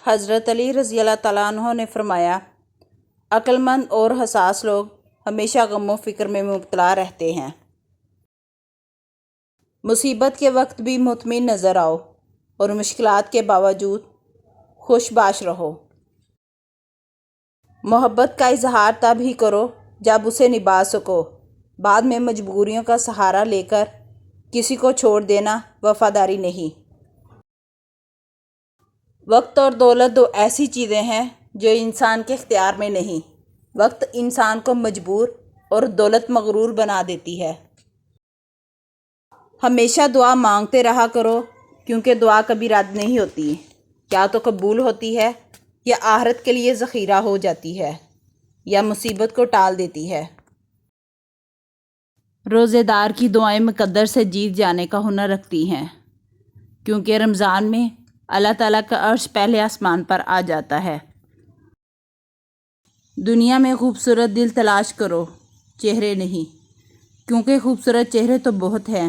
حضرت علی رضی اللہ تعالیٰ عنہ نے فرمایا، عقل مند اور حساس لوگ ہمیشہ غم و فکر میں مبتلا رہتے ہیں۔ مصیبت کے وقت بھی مطمئن نظر آؤ اور مشکلات کے باوجود خوش باش رہو۔ محبت کا اظہار تب ہی کرو جب اسے نبھا سکو، بعد میں مجبوریوں کا سہارا لے کر کسی کو چھوڑ دینا وفاداری نہیں۔ وقت اور دولت دو ایسی چیزیں ہیں جو انسان کے اختیار میں نہیں۔ وقت انسان کو مجبور اور دولت مغرور بنا دیتی ہے۔ ہمیشہ دعا مانگتے رہا کرو، کیونکہ دعا کبھی رد نہیں ہوتی، یا تو قبول ہوتی ہے یا آخرت کے لیے ذخیرہ ہو جاتی ہے، یا مصیبت کو ٹال دیتی ہے۔ روزے دار کی دعائیں مقدر سے جیت جانے کا ہنر رکھتی ہیں، کیونکہ رمضان میں اللہ تعالیٰ کا عرش پہلے آسمان پر آ جاتا ہے۔ دنیا میں خوبصورت دل تلاش کرو، چہرے نہیں، کیونکہ خوبصورت چہرے تو بہت ہیں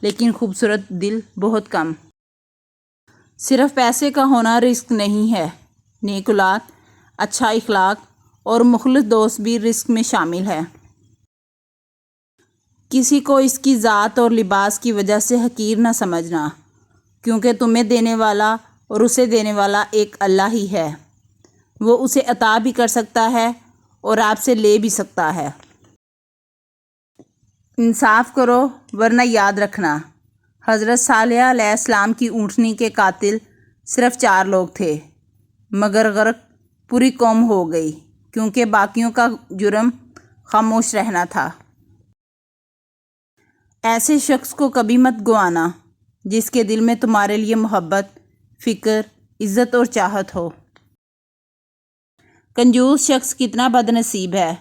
لیکن خوبصورت دل بہت کم۔ صرف پیسے کا ہونا رزق نہیں ہے، نیک اولاد، اچھا اخلاق اور مخلص دوست بھی رزق میں شامل ہے۔ کسی کو اس کی ذات اور لباس کی وجہ سے حقیر نہ سمجھنا، کیونکہ تمہیں دینے والا اور اسے دینے والا ایک اللہ ہی ہے۔ وہ اسے عطا بھی کر سکتا ہے اور آپ سے لے بھی سکتا ہے۔ انصاف کرو ورنہ یاد رکھنا، حضرت صالح علیہ السلام کی اونٹنی کے قاتل صرف 4 لوگ تھے، مگر غرق پوری قوم ہو گئی، کیونکہ باقیوں کا جرم خاموش رہنا تھا۔ ایسے شخص کو کبھی مت گوانا جس کے دل میں تمہارے لیے محبت، فکر، عزت اور چاہت ہو۔ کنجوس شخص کتنا بد نصیب ہے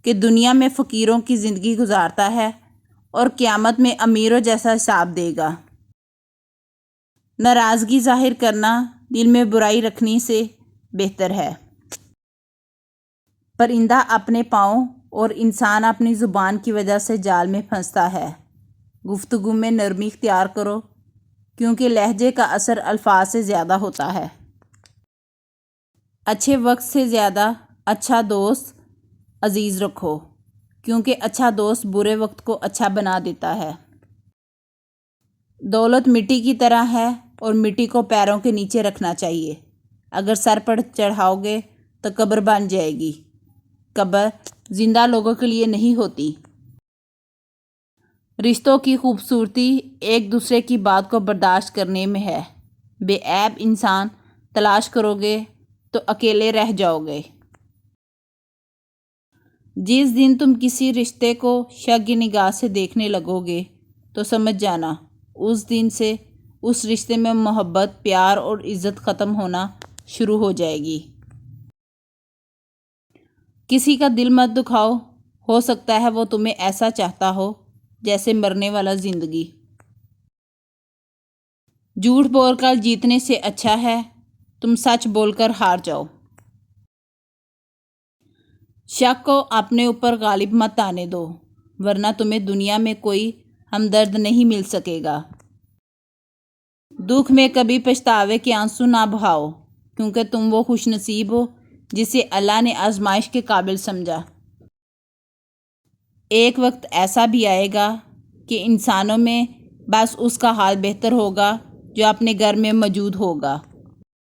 کہ دنیا میں فقیروں کی زندگی گزارتا ہے اور قیامت میں امیروں جیسا حساب دے گا۔ ناراضگی ظاہر کرنا دل میں برائی رکھنے سے بہتر ہے۔ پرندہ اپنے پاؤں اور انسان اپنی زبان کی وجہ سے جال میں پھنستا ہے۔ گفتگو میں نرمی اختیار کرو، کیونکہ لہجے کا اثر الفاظ سے زیادہ ہوتا ہے۔ اچھے وقت سے زیادہ اچھا دوست عزیز رکھو، کیونکہ اچھا دوست برے وقت کو اچھا بنا دیتا ہے۔ دولت مٹی کی طرح ہے اور مٹی کو پیروں کے نیچے رکھنا چاہیے۔ اگر سر پر چڑھاؤ گے تو قبر بن جائے گی۔ قبر زندہ لوگوں کے لیے نہیں ہوتی۔ رشتوں کی خوبصورتی ایک دوسرے کی بات کو برداشت کرنے میں ہے۔ بے عیب انسان تلاش کرو گے تو اکیلے رہ جاؤ گے۔ جس دن تم کسی رشتے کو شک کی نگاہ سے دیکھنے لگو گے تو سمجھ جانا اس دن سے اس رشتے میں محبت، پیار اور عزت ختم ہونا شروع ہو جائے گی۔ کسی کا دل مت دکھاؤ، ہو سکتا ہے وہ تمہیں ایسا چاہتا ہو جیسے مرنے والا زندگی۔ جھوٹ بول کر جیتنے سے اچھا ہے تم سچ بول کر ہار جاؤ۔ شک کو اپنے اوپر غالب مت آنے دو، ورنہ تمہیں دنیا میں کوئی ہمدرد نہیں مل سکے گا۔ دکھ میں کبھی پچھتاوے کے آنسو نہ بہاؤ، کیونکہ تم وہ خوش نصیب ہو جسے اللہ نے آزمائش کے قابل سمجھا۔ ایک وقت ایسا بھی آئے گا کہ انسانوں میں بس اس کا حال بہتر ہوگا جو اپنے گھر میں موجود ہوگا۔